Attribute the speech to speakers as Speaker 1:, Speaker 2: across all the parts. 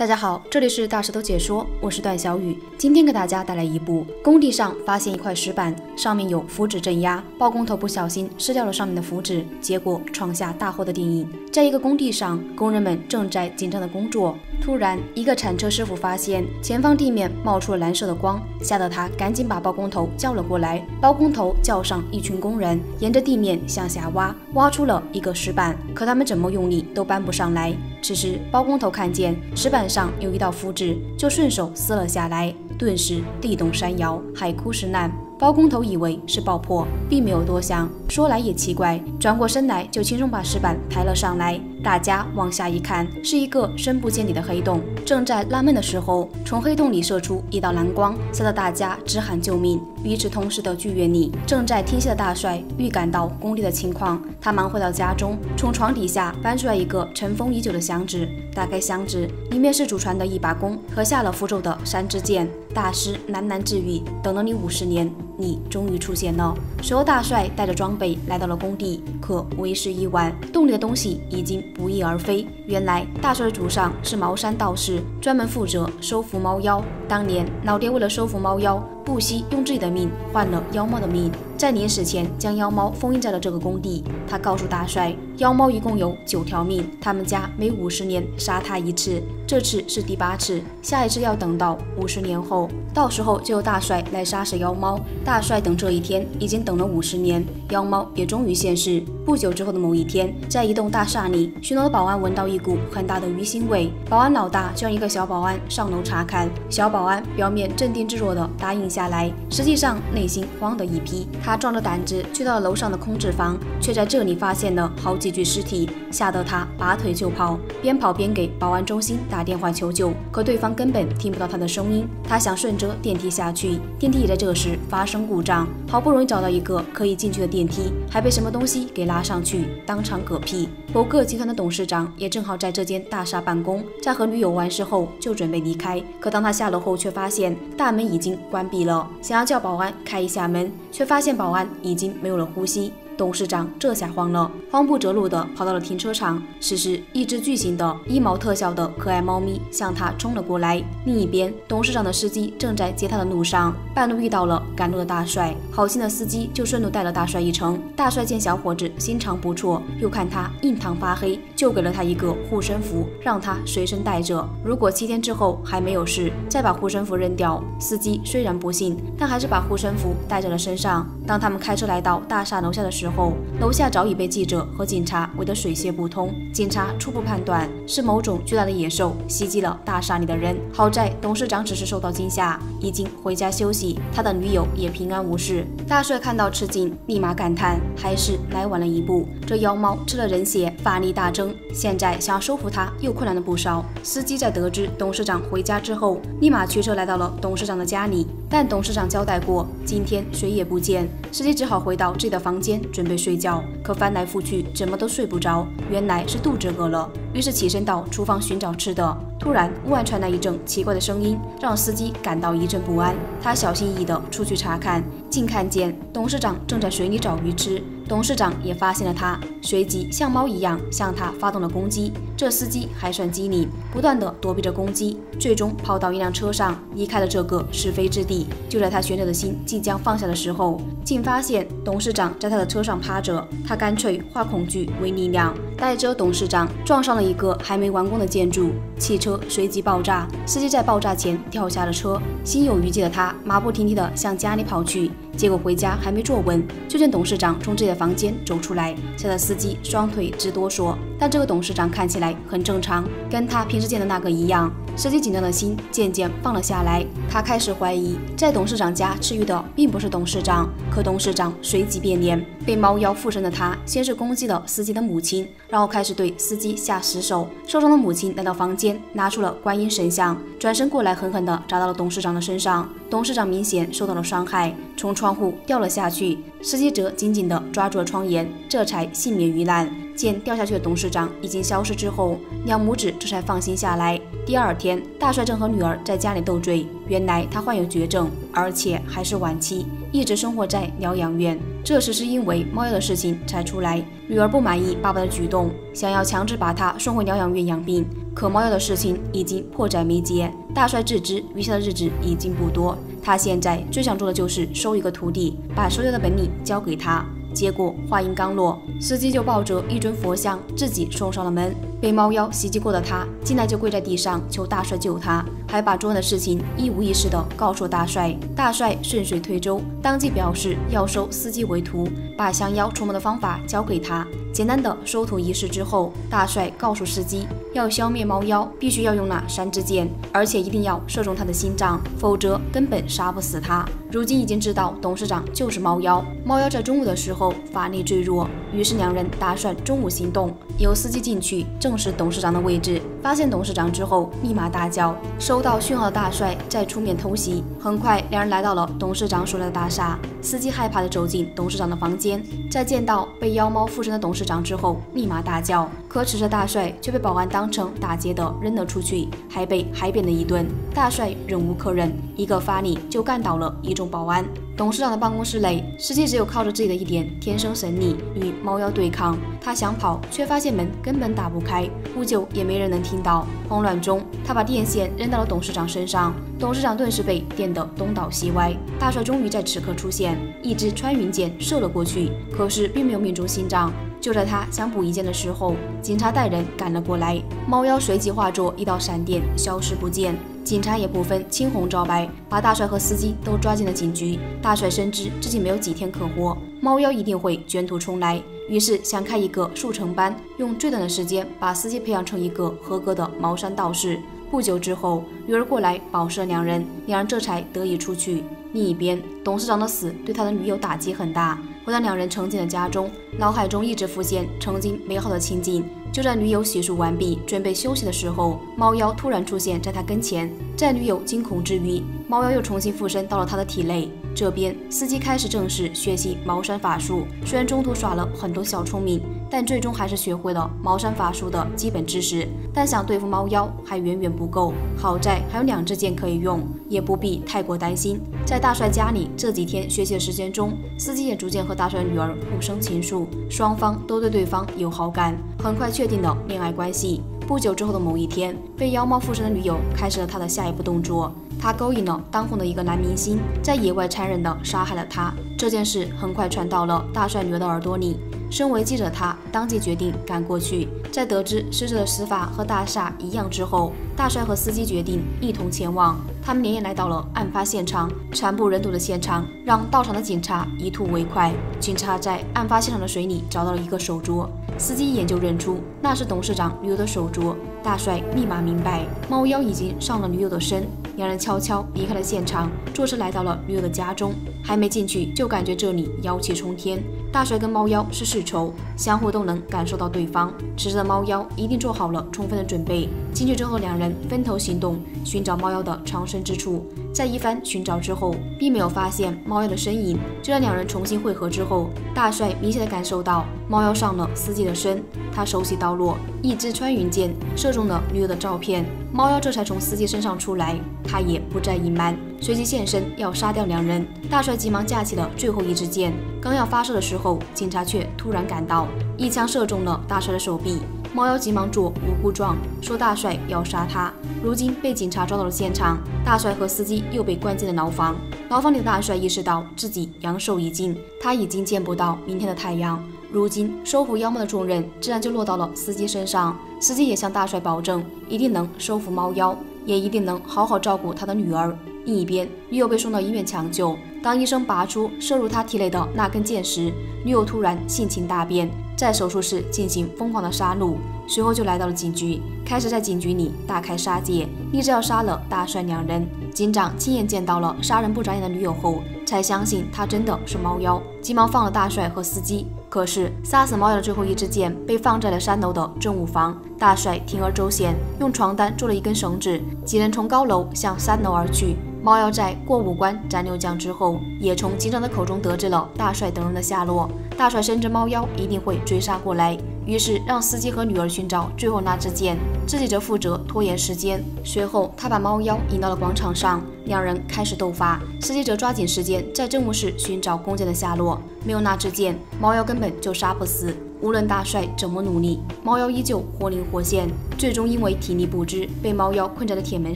Speaker 1: 大家好，这里是大石头解说，我是段小雨。今天给大家带来一部工地上发现一块石板，上面有符纸镇压，包工头不小心撕掉了上面的符纸，结果闯下大祸的电影。在一个工地上，工人们正在紧张的工作，突然一个铲车师傅发现前方地面冒出了蓝色的光，吓得他赶紧把包工头叫了过来。包工头叫上一群工人，沿着地面向下挖，挖出了一个石板，可他们怎么用力都搬不上来。此时包工头看见石板上有一道符纸，就顺手撕了下来，顿时地动山摇，海枯石烂。包工头以为是爆破，并没有多想，说来也奇怪，转过身来就轻松把石板抬了上来。大家往下一看，是一个深不见底的黑洞。正在纳闷的时候，从黑洞里射出一道蓝光，吓得大家直喊救命。与此同时的剧院里，正在听戏的大帅预感到工地的情况，他忙回到家中，从床底下搬出来一个尘封已久的箱子。打开箱子，里面是祖传的一把弓和下了符咒的3支箭。大师喃喃自语：等了你50年，你终于出现了。随后大帅带着装备来到了工地，可为时已晚，洞里的东西已经不翼而飞。原来大帅的祖上是茅山道士，专门负责收服猫妖。当年老爹为了收服猫妖，不惜用自己的命换了妖猫的命，在临死前将妖猫封印在了这个工地。他告诉大帅，妖猫一共有9条命，他们家每50年杀它一次，这次是第8次，下一次要等到50年后，到时候就由大帅来杀死妖猫。大帅等这一天已经等了50年，妖猫也终于现世。不久之后的某一天，在一栋大厦里，巡逻的保安闻到一股很大的鱼腥味，保安老大就让一个小保安上楼查看。小保安表面镇定自若地答应下来，实际上内心慌得一批。他壮着胆子去到了楼上的空置房，却在这里发现了好几具尸体，吓得他拔腿就跑，边跑边给保安中心打电话求救，可对方根本听不到他的声音。他想顺着电梯下去，电梯也在这时发生故障，好不容易找到一个可以进去的电梯，还被什么东西给拉上去，当场嗝屁。某个集团的董事长也正好在这间大厦办公，在和女友完事后就准备离开，可当他下楼后却发现大门已经关闭了，想要叫保安开一下门，却发现保安已经没有了呼吸。董事长这下慌了，慌不择路地跑到了停车场。此时一只巨型的1毛特效的可爱猫咪向他冲了过来。另一边，董事长的司机正在接他的路上，半路遇到了赶路的大帅，好心的司机就顺路带了大帅一程。大帅见小伙子心肠不错，又看他印堂发黑，就给了他一个护身符，让他随身带着，如果7天之后还没有事，再把护身符扔掉。司机虽然不信，但还是把护身符带在了身上。当他们开车来到大厦楼下的时候，楼下早已被记者和警察围得水泄不通。警察初步判断是某种巨大的野兽袭击了大厦里的人，好在董事长只是受到惊吓，已经回家休息，他的女友也平安无事。大帅看到此景，立马感叹还是来晚了一步，这妖猫吃了人血，法力大增，现在想要收服它又困难了不少。司机在得知董事长回家之后，立马驱车来到了董事长的家里，但董事长交代过今天谁也不见，司机只好回到自己的房间准备睡觉，可翻来覆去怎么都睡不着，原来是肚子饿了，于是起身到厨房寻找吃的。突然屋外传来一阵奇怪的声音，让司机感到一阵不安。他小心翼翼地出去查看，竟看见董事长正在水里找鱼吃。董事长也发现了他，随即像猫一样向他发动了攻击。这司机还算机灵，不断地躲避着攻击，最终跑到一辆车上，离开了这个是非之地。就在他悬着的心即将放下的时候，竟发现董事长在他的车上趴着。他干脆化恐惧为力量，带着董事长撞上了一个还没完工的建筑，汽车随即爆炸，司机在爆炸前跳下了车。心有余悸的他马不停蹄地向家里跑去，结果回家还没坐稳，就见董事长从自己的房间走出来，吓得司机双腿直哆嗦。但这个董事长看起来很正常，跟他平时见的那个一样。司机紧张的心渐渐放了下来，他开始怀疑在董事长家吃鱼的并不是董事长。可董事长随即变脸，被猫妖附身的他先是攻击了司机的母亲，然后开始对司机下死手。受伤的母亲来到房间，拿出了观音神像，转身过来狠狠地砸到了董事长的身上。董事长明显受到了伤害，从窗户掉了下去，司机则紧紧地抓住了窗沿，这才幸免于难。见掉下去的董事长已经消失之后，两母子这才放心下来。第二天，大帅正和女儿在家里斗嘴，原来他患有绝症，而且还是晚期，一直生活在疗养院。这时是因为猫妖的事情才出来。女儿不满意爸爸的举动，想要强制把他送回疗养院养病，可猫妖的事情已经迫在眉睫。大帅自知余下的日子已经不多，他现在最想做的就是收一个徒弟，把收妖的本领交给他。结果话音刚落，司机就抱着一尊佛像自己送上了门。被猫妖袭击过的他进来就跪在地上求大帅救他，还把昨晚的事情一五一十的告诉大帅。大帅顺水推舟，当即表示要收司机为徒，把降妖除魔的方法教给他。简单的收徒仪式之后，大帅告诉司机，要消灭猫妖必须要用那3支箭，而且一定要射中他的心脏，否则根本杀不死他。如今已经知道董事长就是猫妖，猫妖在中午的时候法力最弱，于是两人打算中午行动，由司机进去证实董事长的位置。发现董事长之后立马大叫，收到讯号的大帅再出面偷袭。很快两人来到了董事长所在的大厦，司机害怕的走进董事长的房间，在见到被妖猫附身的董事长之后立马大叫，可此时大帅却被保安当成打劫的扔了出去，还被海扁了一顿。大帅忍无可忍，一个发力就干倒了一众保安。董事长的办公室内，司机只有靠着自己的一点天生神力与猫妖对抗。他想跑，却发现门根本打不开，呼救也没人能听到。慌乱中，他把电线扔到了董事长身上，董事长顿时被电得东倒西歪。大帅终于在此刻出现，一支穿云箭射了过去，可是并没有命中心脏。就在他想补一箭的时候，警察带人赶了过来，猫妖随即化作一道闪电消失不见。警察也不分青红皂白，把大帅和司机都抓进了警局。大帅深知自己没有几天可活，猫妖一定会卷土重来，于是想开一个速成班，用最短的时间把司机培养成一个合格的茅山道士。不久之后，女儿过来保释了两人这才得以出去。另一边，董事长的死对他的女友打击很大。回到两人成精的家中，脑海中一直浮现曾经美好的情景。就在女友洗漱完毕，准备休息的时候，猫妖突然出现在他跟前。在女友惊恐之余，猫妖又重新附身到了他的体内。这边，司机开始正式学习茅山法术，虽然中途耍了很多小聪明，但最终还是学会了茅山法术的基本知识。但想对付猫妖还远远不够，好在还有2支箭可以用，也不必太过担心。在大帅家里这几天学习的时间中，司机也逐渐和大帅的女儿互生情愫，双方都对对方有好感，很快确定了恋爱关系。不久之后的某一天，被妖猫附身的女友开始了她的下一步动作。他勾引了当红的一个男明星，在野外残忍地杀害了他。这件事很快传到了大帅女儿的耳朵里。身为记者，他当即决定赶过去。在得知死者的死法和大厦一样之后，大帅和司机决定一同前往。他们连夜来到了案发现场，惨不忍睹的现场让到场的警察一吐为快。警察在案发现场的水里找到了一个手镯，司机一眼就认出那是董事长女友的手镯。大帅立马明白，猫妖已经上了女友的身。两人悄悄离开了现场，坐车来到了女友的家中。还没进去，就感觉这里妖气冲天。大帅跟猫妖是世仇，相互都能感受到对方。此时的猫妖一定做好了充分的准备。进去之后，两人分头行动，寻找猫妖的藏身之处。在一番寻找之后，并没有发现猫妖的身影。就在两人重新汇合之后，大帅明显的感受到猫妖上了司机的身。他手起刀落，一支穿云箭射中了女友的照片。猫妖这才从司机身上出来，他也不再隐瞒，随即现身要杀掉两人。大帅急忙架起了最后一支箭，刚要发射的时候，警察却突然赶到，一枪射中了大帅的手臂。猫妖急忙做无辜状，说大帅要杀他。如今被警察抓到了现场，大帅和司机又被关进了牢房。牢房里的大帅意识到自己阳寿已尽，他已经见不到明天的太阳。如今收服妖猫的重任自然就落到了司机身上。司机也向大帅保证，一定能收服猫妖，也一定能好好照顾他的女儿。另一边，女友被送到医院抢救。当医生拔出射入他体内的那根箭时，女友突然性情大变，在手术室进行疯狂的杀戮。随后就来到了警局，开始在警局里大开杀戒，立志要杀了大帅两人。警长亲眼见到了杀人不眨眼的女友后，才相信他真的是猫妖，急忙放了大帅和司机。可是杀死猫妖的最后一支箭被放在了3楼的政务房。大帅铤而走险，用床单做了一根绳子，几人从高楼向3楼而去。猫妖在过5关斩6将之后，也从警长的口中得知了大帅等人的下落。大帅深知猫妖一定会追杀过来，于是让司机和女儿寻找最后那支箭，自己则负责拖延时间。随后，他把猫妖引到了广场上，两人开始斗法。司机则抓紧时间在政务室寻找弓箭的下落，没有那支箭，猫妖根本就杀不死。无论大帅怎么努力，猫妖依旧活灵活现，最终因为体力不支被猫妖困在了铁门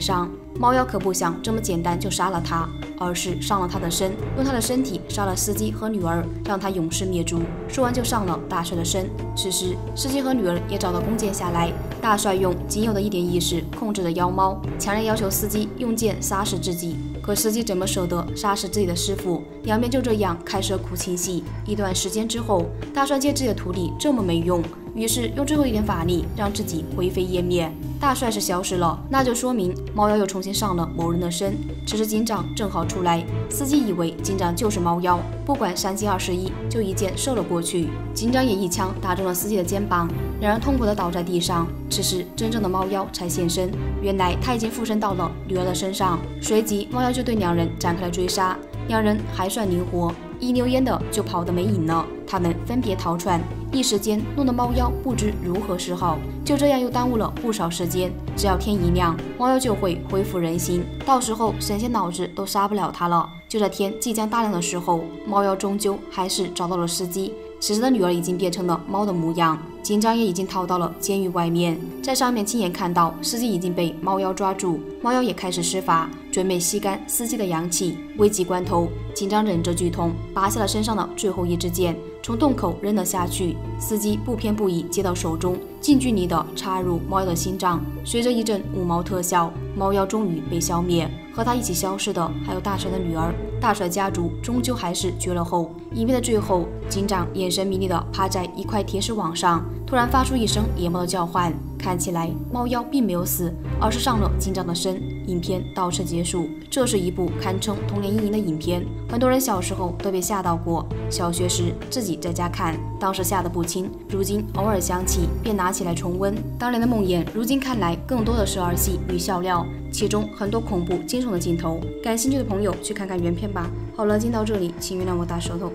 Speaker 1: 上。猫妖可不想这么简单就杀了他，而是上了他的身，用他的身体杀了司机和女儿，让他永世灭族。说完就上了大帅的身。此时，司机和女儿也找到弓箭下来。大帅用仅有的一点意识控制着妖猫，强烈要求司机用剑杀死自己。可司机怎么舍得杀死自己的师傅？两边就这样开始了苦情戏。一段时间之后，大帅见自己的徒弟这么没用，于是用最后一点法力让自己灰飞烟灭。大帅是消失了，那就说明猫妖又重新上了某人的身。此时警长正好出来，司机以为警长就是猫妖，不管3七21，就一箭射了过去。警长也一枪打中了司机的肩膀，两人痛苦地倒在地上。此时真正的猫妖才现身，原来他已经附身到了女儿的身上。随即猫妖就对两人展开了追杀，两人还算灵活，一溜烟的就跑得没影了。他们分别逃窜，一时间弄得猫妖不知如何是好，就这样又耽误了不少时间。只要天一亮，猫妖就会恢复人形，到时候神仙脑子都杀不了他了。就在天即将大亮的时候，猫妖终究还是找到了司机。此时的女儿已经变成了猫的模样，警长也已经逃到了监狱外面，在上面亲眼看到司机已经被猫妖抓住，猫妖也开始施法，准备吸干司机的阳气。危急关头，警长忍着剧痛，拔下了身上的最后一支箭，从洞口扔了下去。司机不偏不倚接到手中，近距离的插入猫妖的心脏。随着一阵五毛特效，猫妖终于被消灭。和他一起消失的还有大帅的女儿。大帅家族终究还是绝了后。影片的最后，警长眼神迷离的趴在一块铁丝网上，突然发出一声野猫的叫唤。看起来猫妖并没有死，而是上了警长的身。影片到此结束。这是一部堪称童年阴影的影片，很多人小时候都被吓到过。小学时自己在家看，当时吓得不轻，如今偶尔想起便拿起来重温。当年的梦魇，如今看来更多的是儿戏与笑料，其中很多恐怖惊悚的镜头。感兴趣的朋友去看看原片吧。好了，今到这里，请原谅我大舌头。